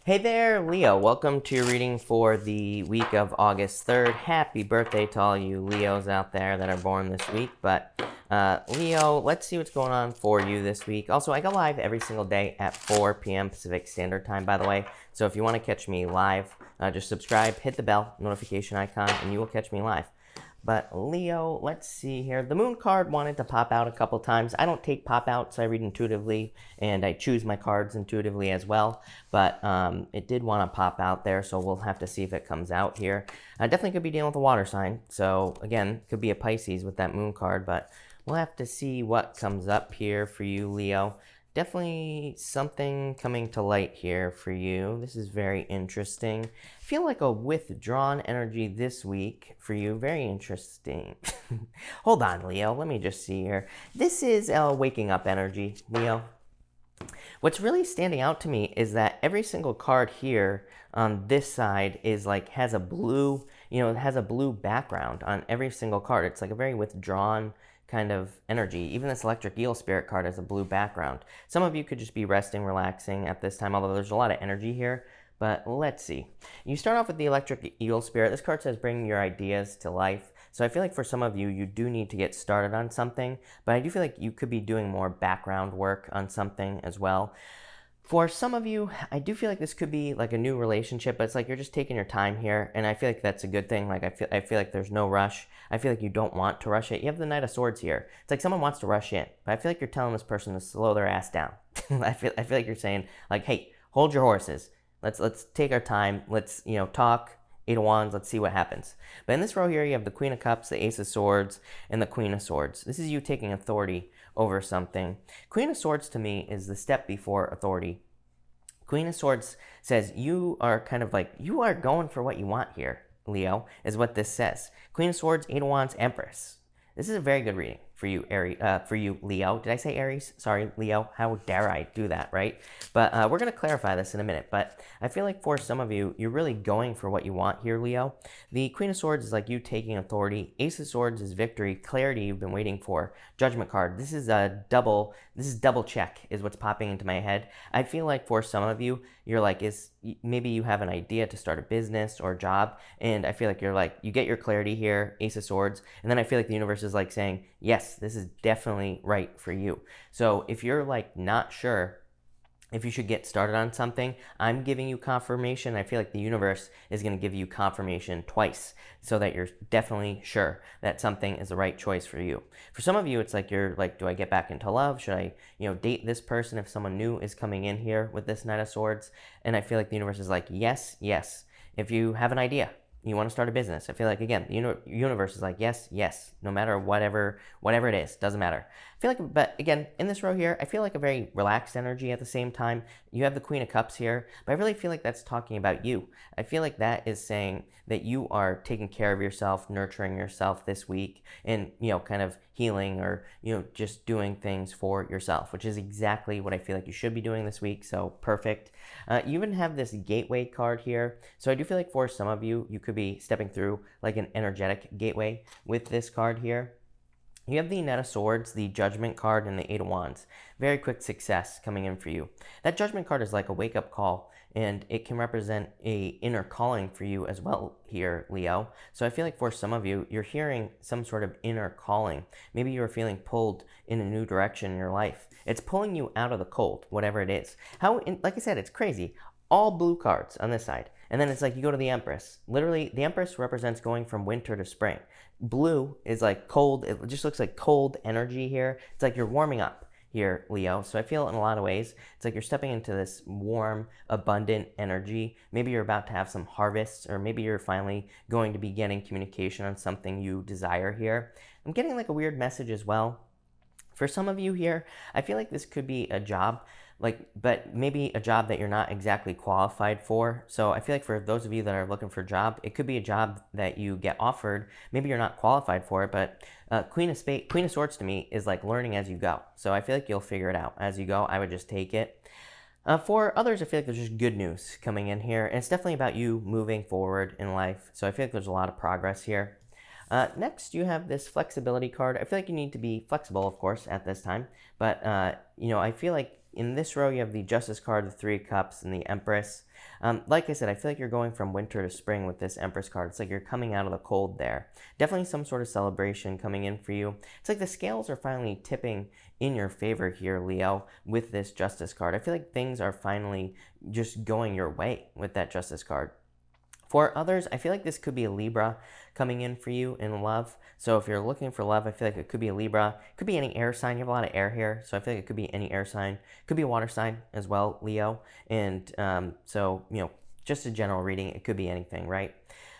Hey there, Leo. Welcome to your reading for the week of August 3rd. Happy birthday to all you Leos out there that are born this week. But Leo, let's see what's going on for you this week. Also, I go live every single day at 4 p.m. Pacific Standard Time, by the way. So if you want to catch me live, just subscribe, hit the bell notification icon, and you will catch me live. But Leo, let's see here. The moon card wanted to pop out a couple times. I don't take pop outs. I read intuitively, and I choose my cards intuitively as well. But it did want to pop out there, so we'll have to see if it comes out here. I definitely could be dealing with a water sign. So again, could be a Pisces with that moon card, but we'll have to see what comes up here for you, Leo. Definitely something coming to light here for you. This is very interesting. I feel like a withdrawn energy this week for you. Very interesting. Hold on, Leo. Let me just see here. This is a waking up energy, Leo. What's really standing out to me is that every single card here on this side is like has a blue, it has a blue background on every single card. It's like a very withdrawn kind of energy. Even this electric eel spirit card has a blue background. Some of you could just be resting, relaxing at this time, although there's a lot of energy here. But let's see. You start off with the electric eel spirit. This card says bring your ideas to life. So I feel like for some of you, you do need to get started on something, but I do feel like you could be doing more background work on something as well. For some of you, I do feel like this could be like a new relationship, but it's like you're just taking your time here, and I feel like that's a good thing. Like I feel like there's no rush. I feel like you don't want to rush it. You have the Knight of Swords here. It's like someone wants to rush in, but I feel like you're telling this person to slow their ass down. I feel like you're saying like, hey, hold your horses. Let's take our time. Let's talk. Eight of Wands, let's see what happens. But in this row here, you have the Queen of Cups, the Ace of Swords, and the Queen of Swords. This is you taking authority over something. Queen of Swords to me is the step before authority. Queen of Swords says you are kind of like, you are going for what you want here, Leo, is what this says. Queen of Swords, Eight of Wands, Empress. This is a very good reading for you, Leo. Did I say Aries? Sorry, Leo. How dare I do that, right? But we're going to clarify this in a minute. But I feel like for some of you, you're really going for what you want here, Leo. The Queen of Swords is like you taking authority. Ace of Swords is victory, clarity you've been waiting for. Judgment card. This is double check is what's popping into my head. I feel like for some of you, you're like, maybe you have an idea to start a business or a job, and I feel like you're like, you get your clarity here, Ace of Swords, and then I feel like the universe is like saying, yes, this is definitely right for you. So if you're like not sure if you should get started on something, I'm giving you confirmation. I feel like the universe is going to give you confirmation twice so that you're definitely sure that something is the right choice for you. For some of you, it's like you're like, do I get back into love? Should I, date this person if someone new is coming in here with this Knight of Swords? And I feel like the universe is like, yes, yes. If you have an idea, you want to start a business, I feel like, again, the universe is like, yes, yes, no matter whatever it is, doesn't matter. I feel like, but again, in this row here, I feel like a very relaxed energy at the same time. You have the Queen of Cups here, but I really feel like that's talking about you. I feel like that is saying that you are taking care of yourself, nurturing yourself this week, and, kind of healing or, just doing things for yourself, which is exactly what I feel like you should be doing this week. So perfect. You even have this gateway card here. So I do feel like for some of you, you could be stepping through like an energetic gateway with this card here. You have the Knight of Swords, the Judgment card, and the Eight of Wands. Very quick success coming in for you. That Judgment card is like a wake-up call, and it can represent a inner calling for you as well here, Leo. So I feel like for some of you, you're hearing some sort of inner calling. Maybe you're feeling pulled in a new direction in your life. It's pulling you out of the cold, whatever it is. Like I said, it's crazy. All blue cards on this side. And then it's like you go to the Empress. Literally, the Empress represents going from winter to spring. Blue is like cold. It just looks like cold energy here. It's like you're warming up here, Leo. So I feel in a lot of ways, it's like you're stepping into this warm, abundant energy. Maybe you're about to have some harvests, or maybe you're finally going to be getting communication on something you desire here. I'm getting like a weird message as well. For some of you here, I feel like this could be a job, but maybe a job that you're not exactly qualified for. So I feel like for those of you that are looking for a job, it could be a job that you get offered. Maybe you're not qualified for it, but Queen of Swords to me is like learning as you go. So I feel like you'll figure it out as you go. I would just take it. For others, I feel like there's just good news coming in here, and it's definitely about you moving forward in life. So I feel like there's a lot of progress here. Next, you have this flexibility card. I feel like you need to be flexible, of course, at this time. But, I feel like in this row, you have the Justice card, the Three of Cups, and the Empress. Like I said, I feel like you're going from winter to spring with this Empress card. It's like you're coming out of the cold there. Definitely some sort of celebration coming in for you. It's like the scales are finally tipping in your favor here, Leo, with this Justice card. I feel like things are finally just going your way with that Justice card. For others, I feel like this could be a Libra coming in for you in love. So if you're looking for love, I feel like it could be a Libra. It could be any air sign. You have a lot of air here, so I feel like it could be any air sign. It could be a water sign as well, Leo. And so, just a general reading, it could be anything, right?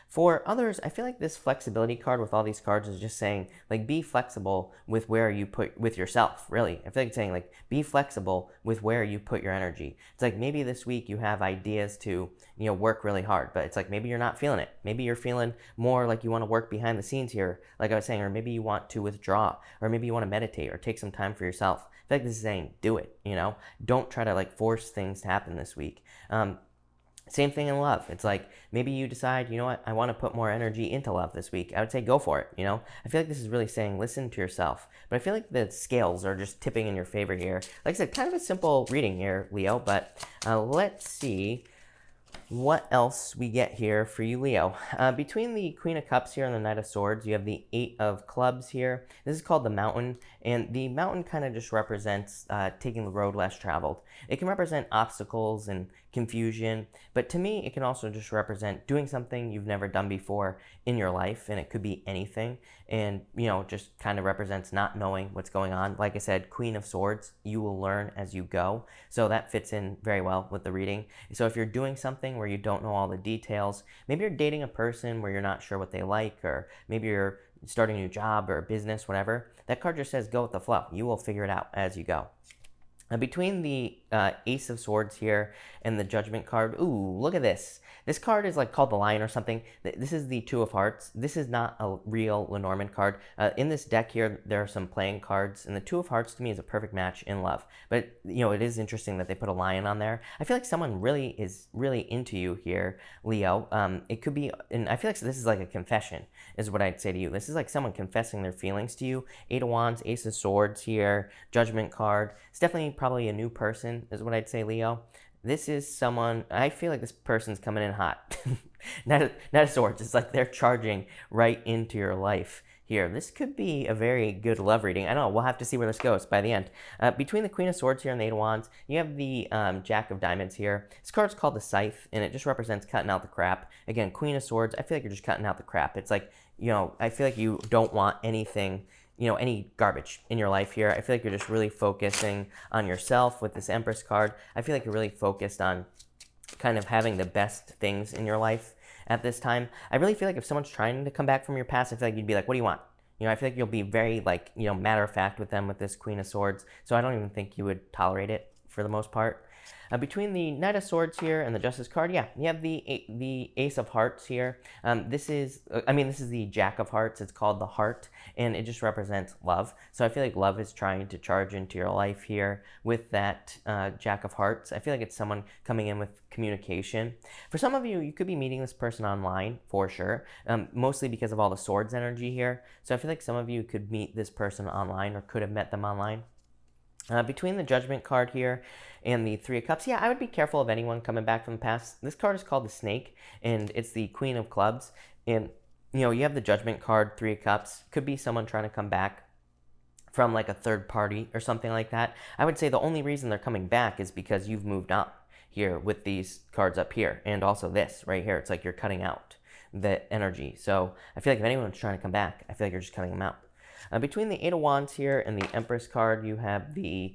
For others, I feel like this flexibility card with all these cards is just saying, like, be flexible with where you put, with yourself, really. I feel like it's saying, like, be flexible with where you put your energy. It's like maybe this week you have ideas to, work really hard, but it's like maybe you're not feeling it. Maybe you're feeling more like you want to work behind the scenes here, like I was saying, or maybe you want to withdraw, or maybe you want to meditate or take some time for yourself. I feel like this is saying, do it, Don't try to, like, force things to happen this week. Same thing in love. It's like maybe you decide, you know what, I want to put more energy into love this week. I would say go for it, I feel like this is really saying listen to yourself. But I feel like the scales are just tipping in your favor here. Like I said, kind of a simple reading here, Leo, but let's see what else we get here for you, Leo. Between the Queen of Cups here and the Knight of Swords, you have the Eight of Clubs here. This is called the Mountain, and the mountain kind of just represents taking the road less traveled. It can represent obstacles and confusion, but to me, it can also just represent doing something you've never done before in your life, and it could be anything, and, just kind of represents not knowing what's going on. Like I said, Queen of Swords, you will learn as you go, so that fits in very well with the reading. So if you're doing something where you don't know all the details, maybe you're dating a person where you're not sure what they like, or maybe you're starting a new job or a business, whatever, that card just says go with the flow. You will figure it out as you go. Between the Ace of Swords here and the Judgment card, ooh, look at this. This card is like called the Lion or something. This is the Two of Hearts. This is not a real Lenormand card. In this deck here, there are some playing cards, and the Two of Hearts to me is a perfect match in love. But, it is interesting that they put a lion on there. I feel like someone is really into you here, Leo. It could be, and I feel like this is like a confession, is what I'd say to you. This is like someone confessing their feelings to you. Eight of Wands, Ace of Swords here, Judgment card. It's definitely probably a new person, is what I'd say, Leo. This is someone, I feel like this person's coming in hot. Not a Swords. It's like they're charging right into your life here. This could be a very good love reading. I don't know. We'll have to see where this goes by the end. Between the Queen of Swords here and the Eight of Wands, you have the Jack of Diamonds here. This card's called the Scythe, and it just represents cutting out the crap. Again, Queen of Swords, I feel like you're just cutting out the crap. It's like, I feel like you don't want anything, any garbage in your life here. I feel like you're just really focusing on yourself with this Empress card. I feel like you're really focused on kind of having the best things in your life at this time. I really feel like if someone's trying to come back from your past, I feel like you'd be like, what do you want? I feel like you'll be very, matter of fact with them with this Queen of Swords. So I don't even think you would tolerate it for the most part. Between the Knight of Swords here and the Justice card, yeah, you have the Ace of Hearts here. This is the Jack of Hearts. It's called the Heart, and it just represents love. So I feel like love is trying to charge into your life here with that Jack of Hearts. I feel like it's someone coming in with communication. For some of you, you could be meeting this person online for sure, mostly because of all the Swords energy here. So I feel like some of you could meet this person online or could have met them online. Between the Judgment card here and the Three of Cups, yeah, I would be careful of anyone coming back from the past. This card is called the Snake, and it's the Queen of Clubs. And, you have the Judgment card, Three of Cups. Could be someone trying to come back from like a third party or something like that. I would say the only reason they're coming back is because you've moved on here with these cards up here. And also this right here. It's like you're cutting out the energy. So I feel like if anyone's trying to come back, I feel like you're just cutting them out. Between the Eight of Wands here and the Empress card, you have the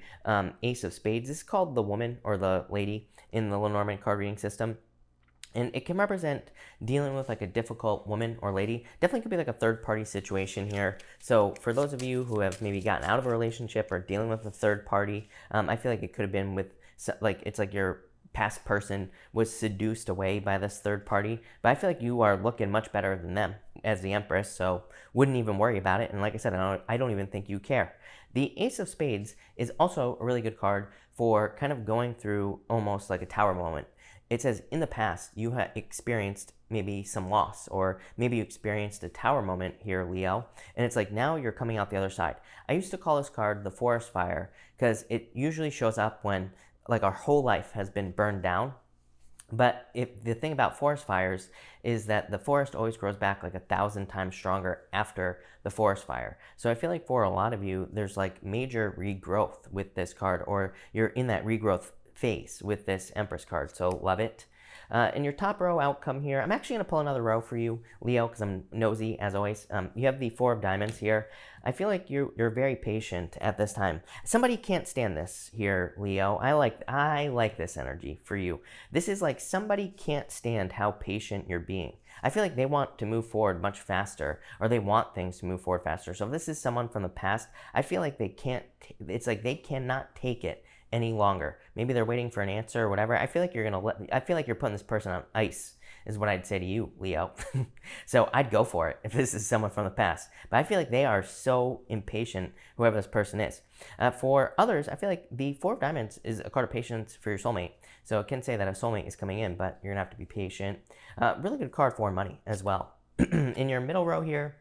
Ace of Spades. This is called the woman or the lady in the Lenormand card reading system. And it can represent dealing with like a difficult woman or lady. Definitely could be like a third party situation here. So for those of you who have maybe gotten out of a relationship or dealing with a third party, I feel like it could have been with, like, it's like your past person was seduced away by this third party. But I feel like you are looking much better than them as the Empress, so wouldn't even worry about it. And like I said, I don't even think you care. The Ace of Spades is also a really good card for kind of going through almost like a tower moment. it says in the past you have experienced maybe some loss, or maybe you experienced a tower moment here, Leo, and it's like now you're coming out the other side. I used to call this card the forest fire because it usually shows up when like our whole life has been burned down. But the thing about forest fires is that the forest always grows back like 1,000 times stronger after the forest fire. So I feel like for a lot of you, there's like major regrowth with this card, or you're in that regrowth phase with this Empress card. So love it. In your top row outcome here, I'm actually going to pull another row for you, Leo, because I'm nosy as always. You have the Four of Diamonds here. I feel like you're very patient at this time. Somebody can't stand this here, Leo. I like this energy for you. This is like somebody can't stand how patient you're being. I feel like they want to move forward much faster, or they want things to move forward faster. So if this is someone from the past, I feel like they can't, it's like they cannot take it any longer. Maybe they're waiting for an answer or whatever. I feel like I feel like you're putting this person on ice, is what I'd say to you, Leo. So I'd go for it if this is someone from the past. But I feel like they are so impatient, whoever this person is. For others, I feel like the Four of Diamonds is a card of patience for your soulmate. So it can say that a soulmate is coming in, but you're gonna have to be patient. Really good card for money as well. In your middle row here,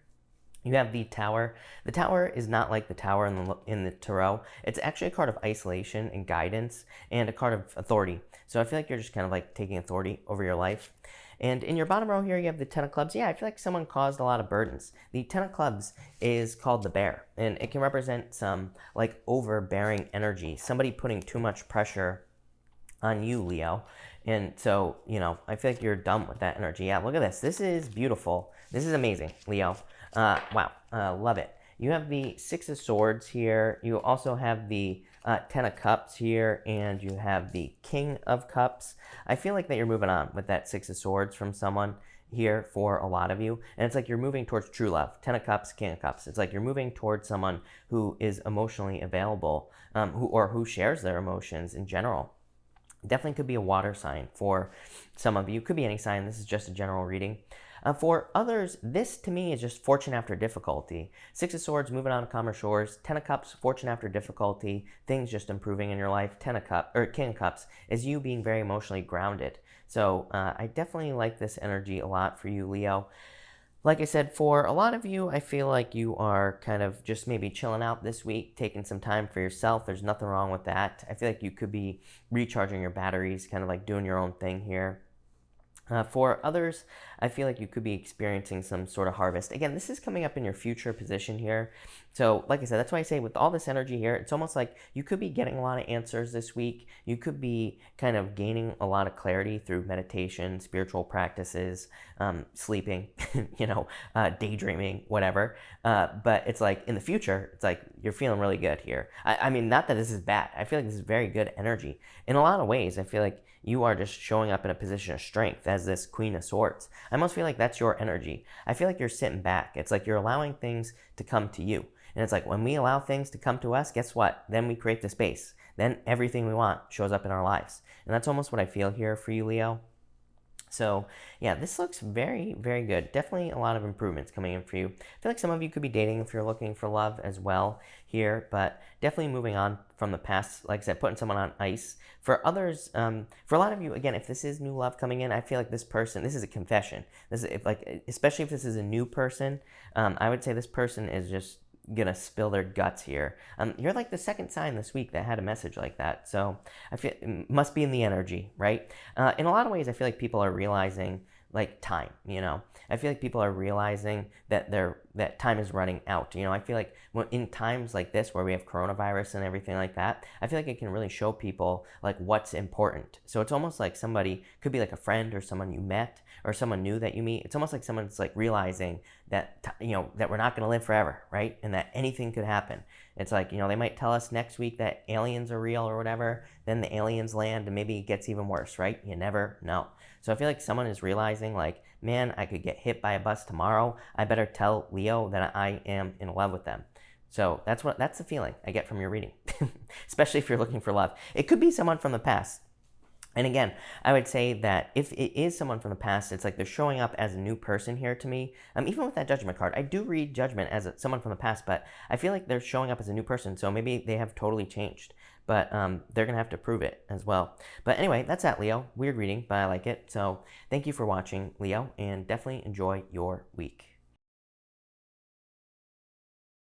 you have the Tower. The Tower is not like the Tower in the Tarot. It's actually a card of isolation and guidance, and a card of authority. So I feel like you're just kind of like taking authority over your life. And in your bottom row here, you have the Ten of Clubs. Yeah, I feel like someone caused a lot of burdens. The Ten of Clubs is called the Bear, and it can represent some like overbearing energy, somebody putting too much pressure on you, Leo. And so, you know, I feel like you're done with that energy. Yeah, look at this. This is beautiful. This is amazing, Leo. Wow, love it. You have the Six of Swords here. You also have the Ten of Cups here, and you have the King of Cups. I feel like that you're moving on with that Six of Swords from someone here for a lot of you. And it's like you're moving towards true love. Ten of Cups, King of Cups. It's like you're moving towards someone who is emotionally available, who shares their emotions in general. Definitely could be a water sign for some of you. Could be any sign. This is just a general reading. For others, this to me is just fortune after difficulty. Six of Swords, moving on to calmer shores. Ten of Cups, fortune after difficulty. Things just improving in your life. King of Cups is you being very emotionally grounded. So I definitely like this energy a lot for you, Leo. Like I said, for a lot of you, I feel like you are kind of just maybe chilling out this week, taking some time for yourself. There's nothing wrong with that. I feel like you could be recharging your batteries, kind of like doing your own thing here. For others, I feel like you could be experiencing some sort of harvest. Again, this is coming up in your future position here. So, like I said, that's why I say with all this energy here, it's almost like you could be getting a lot of answers this week. You could be kind of gaining a lot of clarity through meditation, spiritual practices, sleeping, daydreaming, whatever. But it's like in the future, it's like you're feeling really good here. I mean, not that this is bad. I feel like this is very good energy. In a lot of ways, I feel like you are just showing up in a position of strength as this Queen of Swords. I almost feel like that's your energy. I feel like you're sitting back. It's like you're allowing things to come to you. And it's like when we allow things to come to us, guess what? Then we create the space. Then everything we want shows up in our lives. And that's almost what I feel here for you, Leo. So, yeah, this looks very, very good. Definitely a lot of improvements coming in for you. I feel like some of you could be dating if you're looking for love as well here, but definitely moving on from the past, like I said, putting someone on ice. For others, for a lot of you, again, if this is new love coming in, I feel like this person, this is a confession. This is especially if this is a new person, I would say this person is just gonna spill their guts here. You're like the second sign this week that had a message like that, so I feel it must be in the energy, right? In a lot of ways, I feel like people are realizing like time. I feel like people are realizing that that time is running out. I feel like in times like this where we have coronavirus and everything like that, I feel like it can really show people like what's important. So it's almost like somebody could be like a friend or someone you met or someone new that you meet. It's almost like someone's like realizing that that we're not going to live forever, right? And that anything could happen. It's like, they might tell us next week that aliens are real or whatever, then the aliens land and maybe it gets even worse, right? You never know. So I feel like someone is realizing like, man, I could get hit by a bus tomorrow. I better tell Leo that I am in love with them. So that's the feeling I get from your reading, especially if you're looking for love. It could be someone from the past. And again, I would say that if it is someone from the past, it's like they're showing up as a new person here to me. Even with that Judgment card, I do read Judgment as someone from the past, but I feel like they're showing up as a new person. So maybe they have totally changed. but they're going to have to prove it as well. But anyway, that's that, Leo. Weird reading, but I like it. So thank you for watching, Leo, and definitely enjoy your week.